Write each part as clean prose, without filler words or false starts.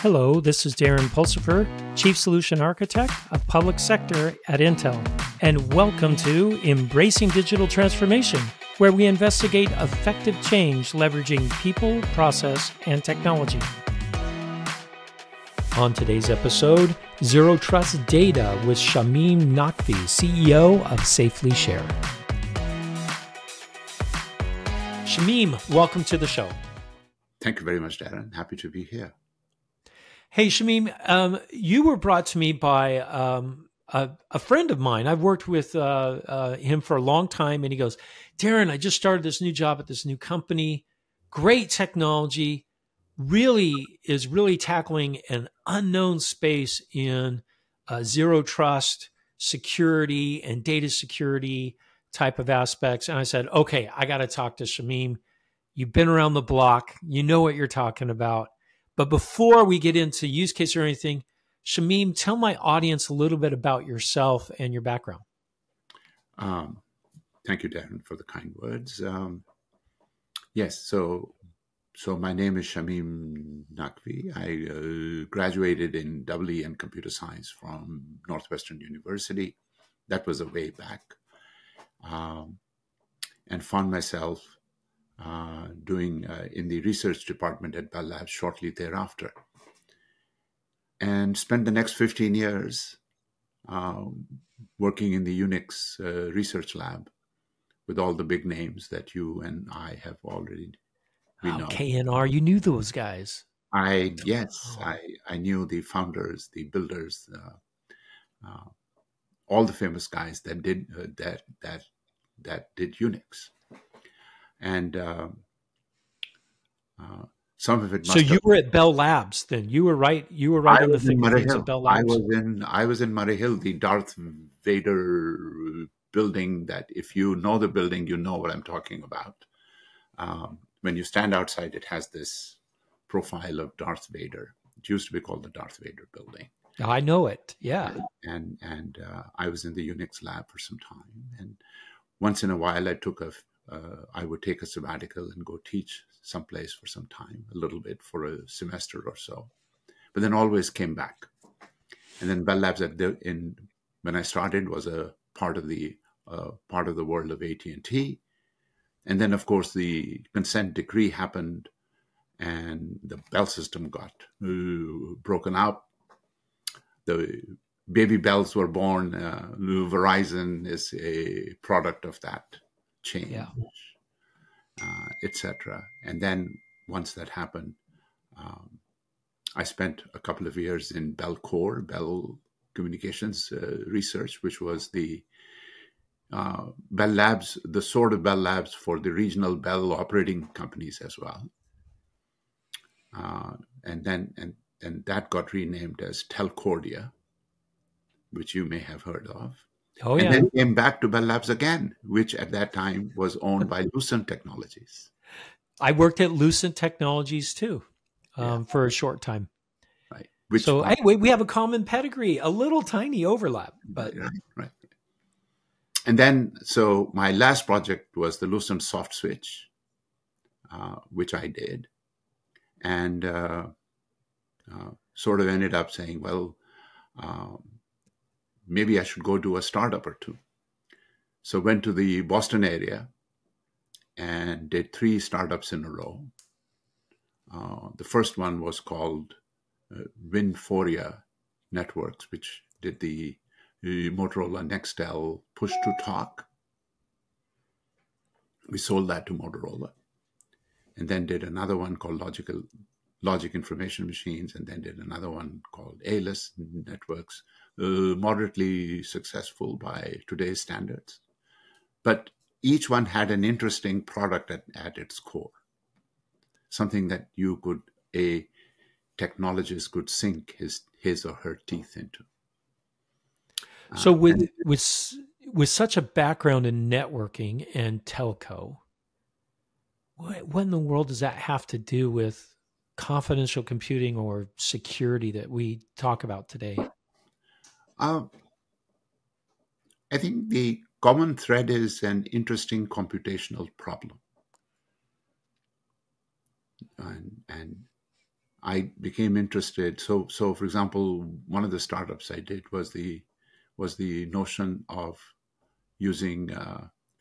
Hello, this is Darren Pulsifer, Chief Solution Architect of Public Sector at Intel, and welcome to Embracing Digital Transformation, where we investigate effective change leveraging people, process, and technology. On today's episode, Zero Trust Data with Shamim Naqvi, CEO of SafeLiShare. Shamim, welcome to the show. Thank you very much, Darren. Happy to be here. Hey, Shamim, you were brought to me by a friend of mine. I've worked with him for a long time, and he goes, Darren, I just started this new job at this new company. Great technology, really tackling an unknown space in zero trust, security, and data security type of aspects. And I said, okay, I got to talk to Shamim. You've been around the block. You know what you're talking about. But before we get into use case or anything, Shamim, tell my audience a little bit about yourself and your background. Thank you, Darren, for the kind words. Yes, so my name is Shamim Naqvi. I graduated in EE in computer science from Northwestern University. That was a way back. And found myself doing in the research department at Bell Labs shortly thereafter. And spent the next 15 years working in the Unix research lab with all the big names that you and I have already know. KNR, you knew those guys. I knew the founders, the builders, all the famous guys that did that did Unix. And some of it. So you were at Bell Labs then. You were right in the thick of things at Bell Labs. I was in Murray Hill, the Darth Vader building. That if you know the building, you know what I'm talking about. When you stand outside, it has this profile of Darth Vader. It used to be called the Darth Vader building. I know it. Yeah. And I was in the Unix lab for some time, and once in a while, I would take a sabbatical and go teach someplace for some time, a little bit for a semester or so, but then always came back. And then Bell Labs when I started was a part of the world of AT&T. And then, of course, the consent decree happened and the Bell system got broken up. The baby Bells were born. Verizon is a product of that change, etc. And then once that happened, I spent a couple of years in Bell Core, Bell Communications Research, which was the Bell Labs, the sort of Bell Labs for the regional Bell operating companies as well. And that got renamed as Telcordia, which you may have heard of. Oh, yeah. And then came back to Bell Labs again, which at that time was owned by Lucent Technologies. I worked at Lucent Technologies too, for a short time. Right. Anyway, we have a common pedigree, a little tiny overlap. But right. And then, so my last project was the Lucent soft switch, which I did. And sort of ended up saying, well, maybe I should go do a startup or two. So went to the Boston area and did 3 startups in a row. The first one was called Winforia Networks, which did the Motorola Nextel push-to-talk. We sold that to Motorola. And then did another one called Logic Information Machines, and then did another one called ALIS Networks, moderately successful by today's standards. But each one had an interesting product at its core, something that a technologist could sink his or her teeth into. So with such a background in networking and telco, what in the world does that have to do with confidential computing or security that we talk about today? I think the common thread is an interesting computational problem. And I became interested. So for example, one of the startups I did was the notion of using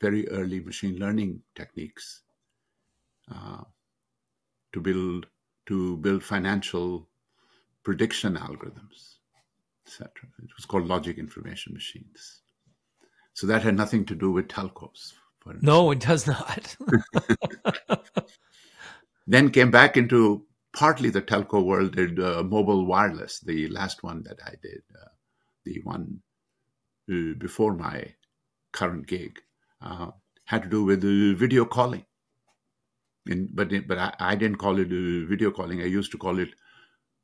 very early machine learning techniques to build financial prediction algorithms, etc. It was called logic information machines. So that had nothing to do with telcos. No, it does not. Then came back into partly the telco world, did mobile wireless, the last one that I did, the one before my current gig, had to do with video calling. But I didn't call it video calling. I used to call it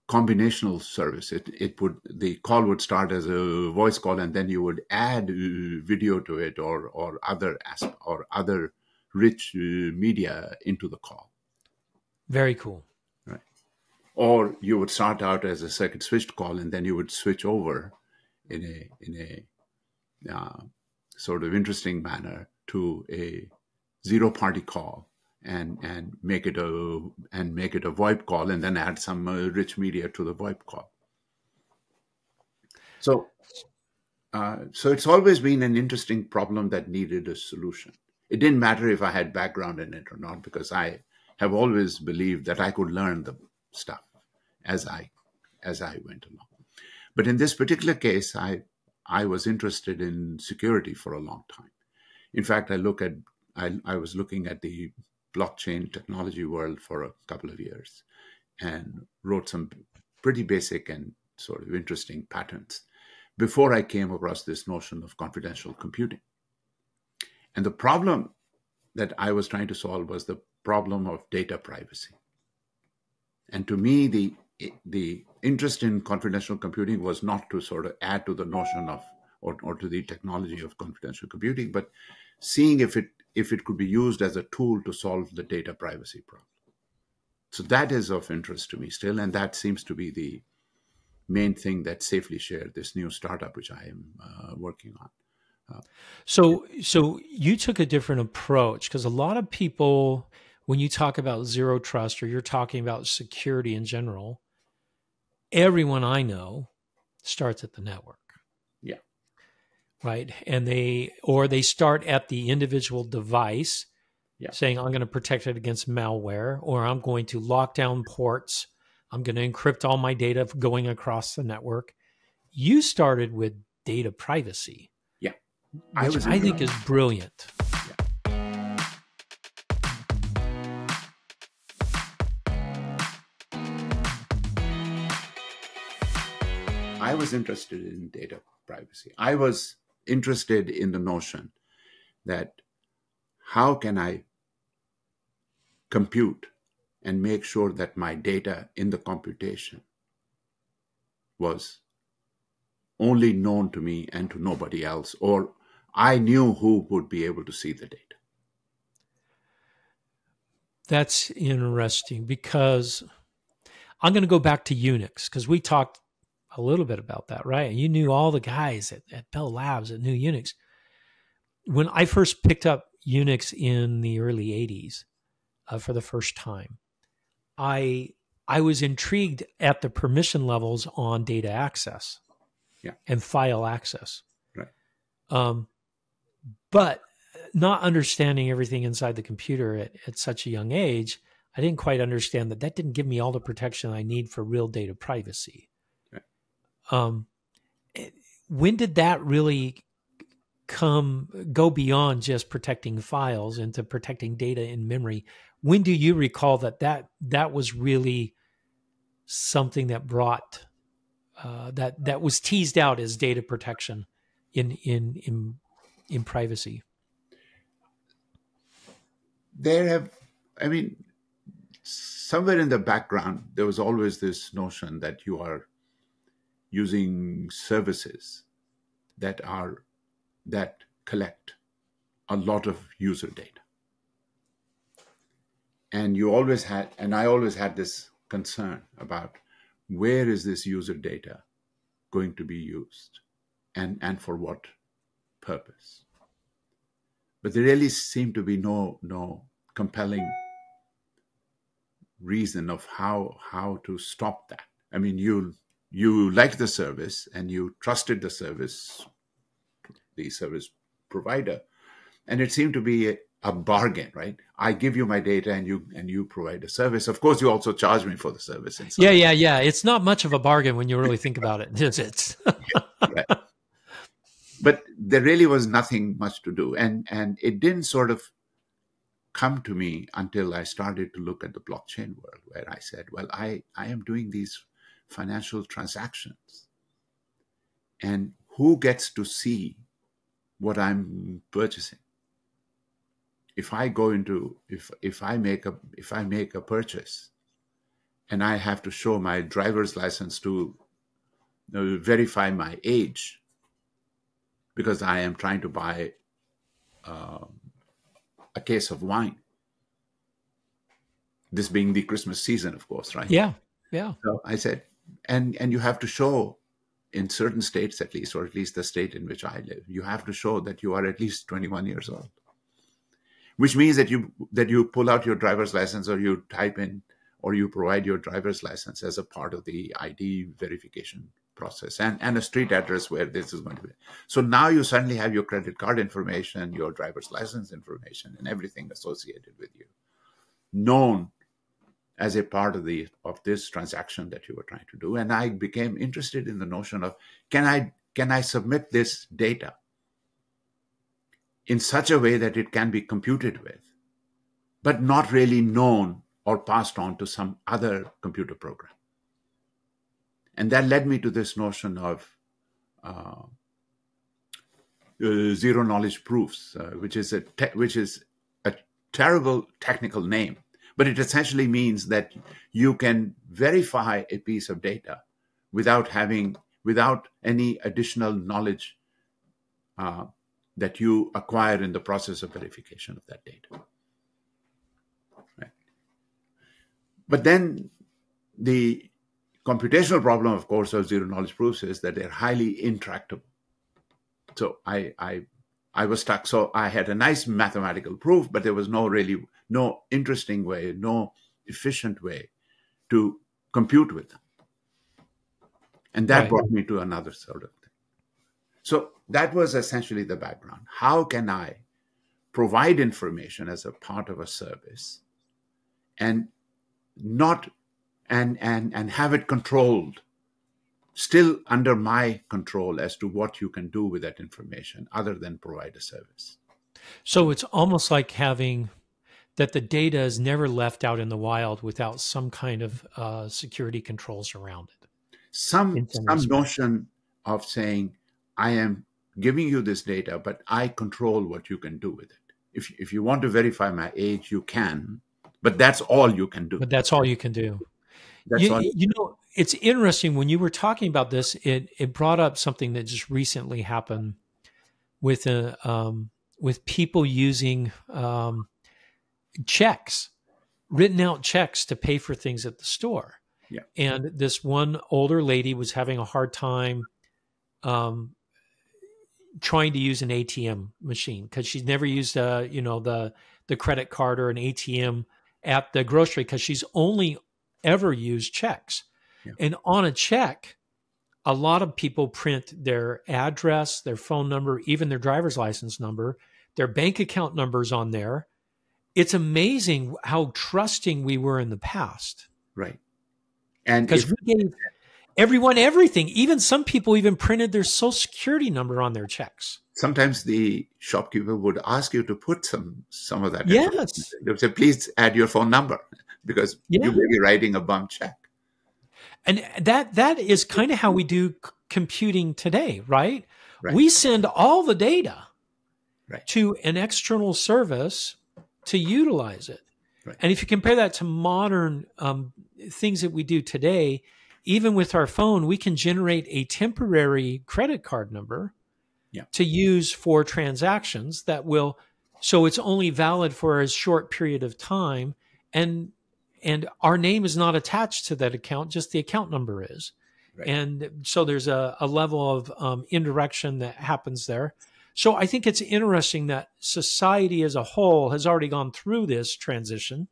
combinational service. The call would start as a voice call, and then you would add video to it or other rich media into the call. Very cool. Right. Or you would start out as a circuit switched call, and then you would switch over in a sort of interesting manner to a zero-party call and make it a VoIP call, and then add some rich media to the VoIP call. So it's always been an interesting problem that needed a solution. It didn't matter if I had background in it or not, because I have always believed that I could learn the stuff as I went along. But in this particular case, I was interested in security for a long time. In fact, I was looking at the blockchain technology world for a couple of years and wrote some pretty basic and sort of interesting patents before I came across this notion of confidential computing. And the problem that I was trying to solve was the problem of data privacy. And to me, the interest in confidential computing was not to sort of add to the notion of or to the technology of confidential computing, but seeing if it could be used as a tool to solve the data privacy problem. So that is of interest to me still, and that seems to be the main thing that SafeLiShare, this new startup which I am working on. So you took a different approach, because a lot of people, when you talk about zero trust or you're talking about security in general, everyone I know starts at the network. Yeah. Right. And they start at the individual device, saying, I'm going to protect it against malware, or I'm going to lock down ports. I'm going to encrypt all my data going across the network. You started with data privacy. Yeah. Which I think is brilliant. I was interested in data privacy. I was interested in the notion that how can I compute and make sure that my data in the computation was only known to me and to nobody else, or I knew who would be able to see the data. That's interesting, because I'm going to go back to Unix, because we talked a little bit about that, right? You knew all the guys at Bell Labs that knew Unix. When I first picked up Unix in the early 80s for the first time, I was intrigued at the permission levels on data access and file access. Right. But not understanding everything inside the computer at such a young age, I didn't quite understand that didn't give me all the protection I need for real data privacy. Right. When did that really go beyond just protecting files into protecting data in memory? When do you recall that was really something that brought that was teased out as data protection in privacy? Somewhere in the background, there was always this notion that you are using services that collect a lot of user data. And I always had this concern about where is this user data going to be used and for what purpose. But there really seemed to be no compelling reason of how to stop that. I mean, you liked the service and you trusted the service provider, and it seemed to be a bargain, right? I give you my data and you provide a service. Of course, you also charge me for the service. In some Yeah, way. yeah, yeah. It's not much of a bargain when you really think about it. It's Right. But there really was nothing much to do, and it didn't sort of come to me until I started to look at the blockchain world, where I said, well, I am doing these financial transactions, and who gets to see what I'm purchasing? If I go into if I make a purchase and I have to show my driver's license to verify my age because I am trying to buy a case of wine, this being the Christmas season, of course, right? yeah, yeah. So I said, and you have to show, in certain states at least, or at least the state in which I live, you have to show that you are at least 21 years old, which means that you pull out your driver's license, or you type in, or you provide your driver's license as a part of the ID verification process, and a street address where this is going to be. So now you suddenly have your credit card information, your driver's license information, and everything associated with you known as a part of this transaction that you were trying to do. And I became interested in the notion of, can I submit this data in such a way that it can be computed with, but not really known or passed on to some other computer program? And that led me to this notion of zero knowledge proofs, which is a terrible technical name, but it essentially means that you can verify a piece of data without any additional knowledge that you acquire in the process of verification of that data. Right. But then the computational problem, of course, of zero knowledge proofs is that they're highly intractable. So I was stuck. So I had a nice mathematical proof, but there was no interesting way, no efficient way to compute with them. And that brought me to another sort of thing. So that was essentially the background. How can I provide information as a part of a service and not and have it controlled, still under my control as to what you can do with that information other than provide a service? So it's almost like having that the data is never left out in the wild without some kind of security controls around it. Some notion of saying, I am giving you this data, but I control what you can do with it. If you want to verify my age, you can, but that's all you can do. But that's all you can do. You know, it's interesting when you were talking about this, it brought up something that just recently happened with people using checks, written out checks to pay for things at the store. Yeah. And this one older lady was having a hard time trying to use an ATM machine because she's never used the credit card or an ATM at the grocery because she's only ever used checks. Yeah. And on a check, a lot of people print their address, their phone number, even their driver's license number, their bank account numbers on there. It's amazing how trusting we were in the past. Right. And because we gave everyone everything. Even some people even printed their social security number on their checks. Sometimes the shopkeeper would ask you to put some of that. Yes. They would say, please add your phone number because you may be writing a bum check. And that is kind of how we do computing today, right? We send all the data to an external service to utilize it. Right. And if you compare that to modern things that we do today, even with our phone, we can generate a temporary credit card number to use for transactions so it's only valid for a short period of time. And our name is not attached to that account, just the account number is. Right. And so there's a level of indirection that happens there. So I think it's interesting that society as a whole has already gone through this transition.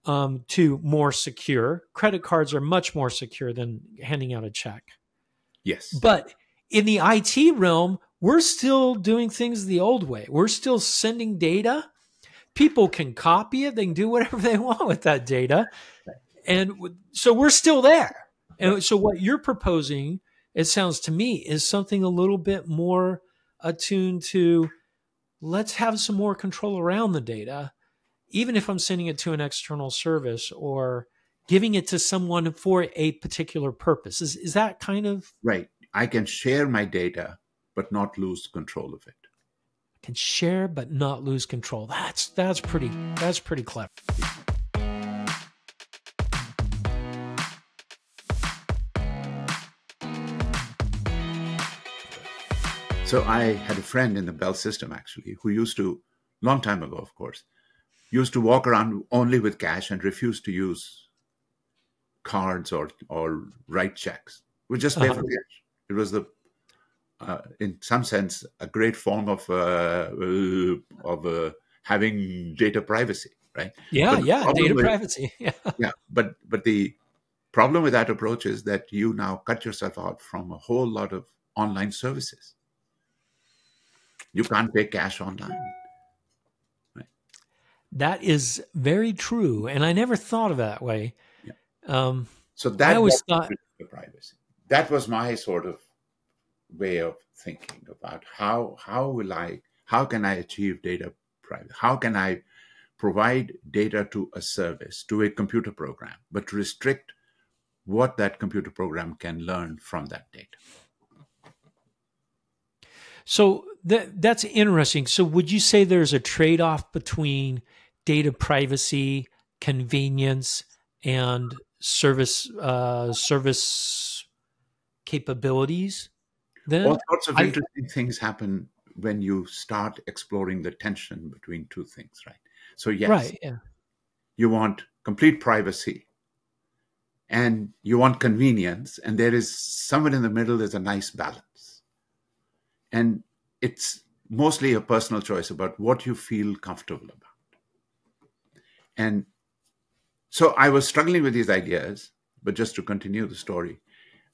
to more secure. Credit cards are much more secure than handing out a check. Yes. But in the IT realm, we're still doing things the old way. We're still sending data. People can copy it. They can do whatever they want with that data. And so we're still there. And so what you're proposing, it sounds to me, is something a little bit more attuned to, let's have some more control around the data, even if I'm sending it to an external service or giving it to someone for a particular purpose. Is that kind of... Right. I can share my data, but not lose control of it. Can share, but not lose control. That's pretty clever. So I had a friend in the Bell system, actually, who used to, long time ago, of course, used to walk around only with cash and refuse to use cards or write checks. We just pay for cash. It was in some sense, a great form of having data privacy, right? Yeah, data privacy. Yeah, but the problem with that approach is that you now cut yourself out from a whole lot of online services. You can't pay cash online. Right? That is very true, and I never thought of it that way. Yeah. So that I always thought the privacy. That was my sort of way of thinking about how can I achieve data privacy? How can I provide data to a service, to a computer program, but restrict what that computer program can learn from that data? So that's interesting. So would you say there's a trade-off between data privacy, convenience, and service capabilities? Then all sorts of interesting things happen when you start exploring the tension between two things, right? So yes, right, yeah. You want complete privacy and you want convenience, and there is somewhere in the middle is a nice balance. And it's mostly a personal choice about what you feel comfortable about. And so I was struggling with these ideas, but just to continue the story,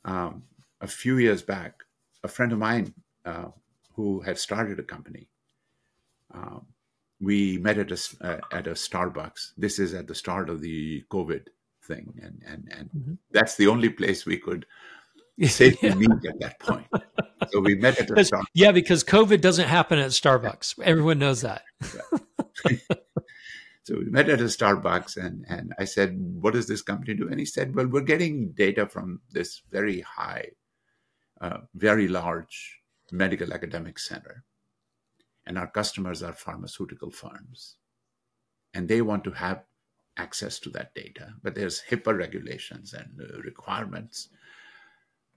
a few years back, a friend of mine who had started a company, we met at a Starbucks. This is at the start of the COVID thing, and that's the only place we could safely meet at that point. So we met at a Starbucks. Yeah, because COVID doesn't happen at Starbucks. Everyone knows that. So we met at a Starbucks, and I said, "What does this company do?" And he said, "Well, we're getting data from this very high, very large medical academic center. And our customers are pharmaceutical firms. And they want to have access to that data. But there's HIPAA regulations and requirements.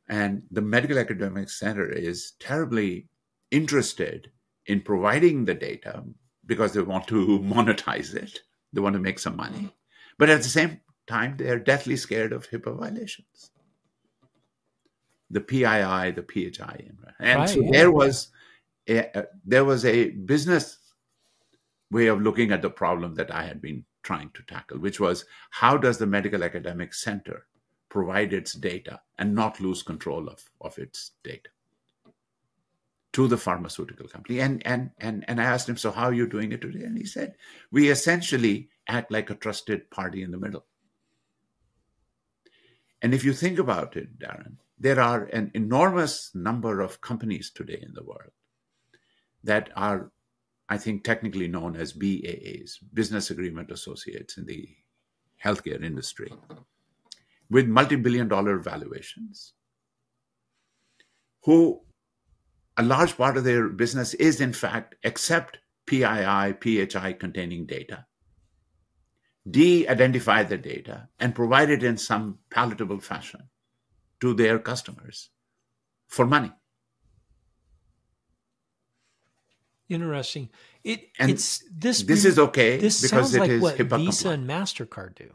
And the medical academic center is terribly interested in providing the data because they want to monetize it. They want to make some money. But at the same time, they're deathly scared of HIPAA violations. The PII, the PHI. And right, so there was a business way of looking at the problem that I had been trying to tackle, which was, how does the medical academic center provide its data and not lose control of its data to the pharmaceutical company? And I asked him, so how are you doing it today? And he said, we essentially act like a trusted party in the middle. And if you think about it, Darren, there are an enormous number of companies today in the world that are, I think, technically known as BAAs, Business Agreement Associates in the healthcare industry, with multi-billion-dollar valuations, who a large part of their business is, in fact, accept PII, PHI containing data, de-identify the data, and provide it in some palatable fashion to their customers for money. Interesting. This is okay. This because sounds it like is what HIPAA Visa compliant. and MasterCard do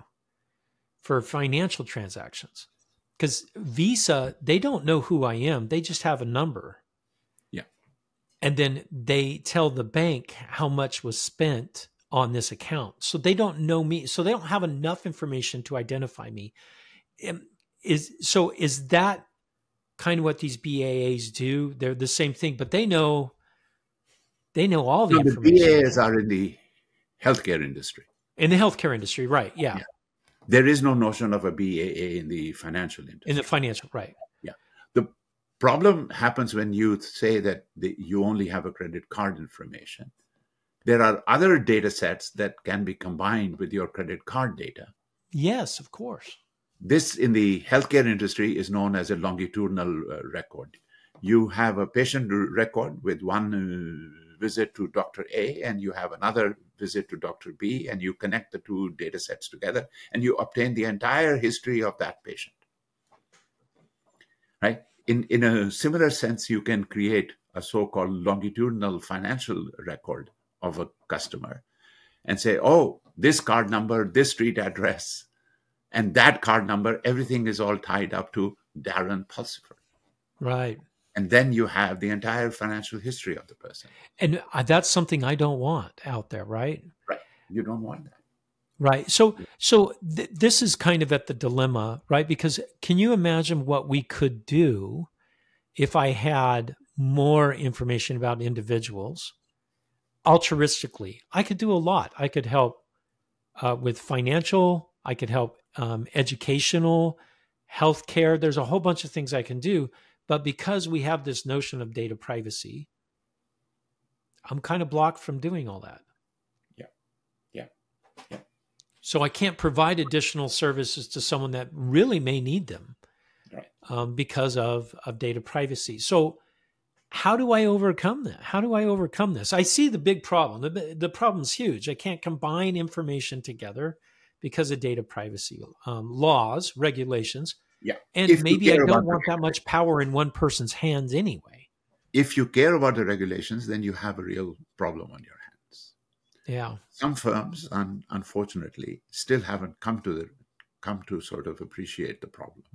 for financial transactions. Because Visa, they don't know who I am. They just have a number. Yeah. And then they tell the bank how much was spent on this account. So they don't know me. So they don't have enough information to identify me. Is that kind of what these BAAs do? They're the same thing, but they know all the information. The BAAs are in the healthcare industry. In the healthcare industry, right? Yeah. There is no notion of a BAA in the financial industry. In the financial, right? Yeah. The problem happens when you say that you only have a credit card information. There are other data sets that can be combined with your credit card data. Yes, of course. This in the healthcare industry is known as a longitudinal record. You have a patient record with one visit to Dr. A, and you have another visit to Dr. B, and you connect the two data sets together, and you obtain the entire history of that patient. Right? In a similar sense, you can create a so-called longitudinal financial record of a customer and say, oh, this card number, this street address, and that card number, everything is all tied up to Darren Pulsifer. Right. And then you have the entire financial history of the person. And that's something I don't want out there, right? Right. You don't want that. Right. So this is kind of at the dilemma, right? Because can you imagine what we could do if I had more information about individuals altruistically? I could do a lot. I could help with financial, I could help educational, healthcare. There's a whole bunch of things I can do. But because we have this notion of data privacy, I'm kind of blocked from doing all that. Yeah. So I can't provide additional services to someone that really may need them, right, because of data privacy. So how do I overcome that? How do I overcome this? I see the big problem. The problem's huge. I can't combine information together because of data privacy laws, regulations. Yeah. And maybe I don't want that much power in one person's hands anyway. If you care about the regulations, then you have a real problem on your hands. Yeah. Some firms, unfortunately, still haven't come to sort of appreciate the problem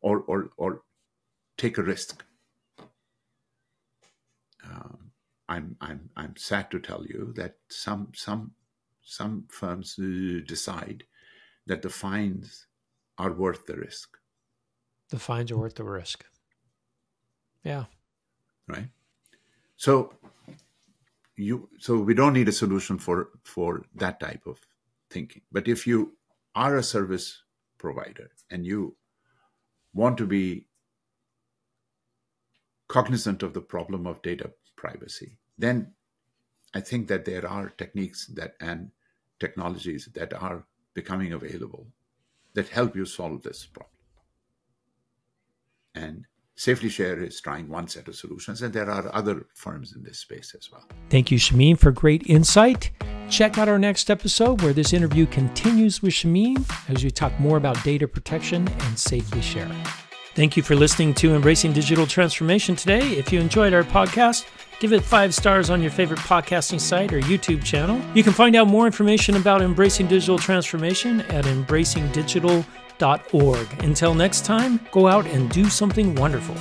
or take a risk. I'm sad to tell you that some firms decide that the fines are worth the risk. The fines are worth the risk. Yeah. Right. So we don't need a solution for that type of thinking. But if you are a service provider and you want to be cognizant of the problem of data privacy, then I think that there are techniques and technologies that are becoming available that help you solve this problem. And SafeLiShare is trying one set of solutions, and there are other firms in this space as well. Thank you, Shamim, for great insight. Check out our next episode where this interview continues with Shamim as we talk more about data protection and SafeLiShare. Thank you for listening to Embracing Digital Transformation today. If you enjoyed our podcast, give it 5 stars on your favorite podcasting site or YouTube channel. You can find out more information about Embracing Digital Transformation at embracingdigital.org. Until next time, go out and do something wonderful.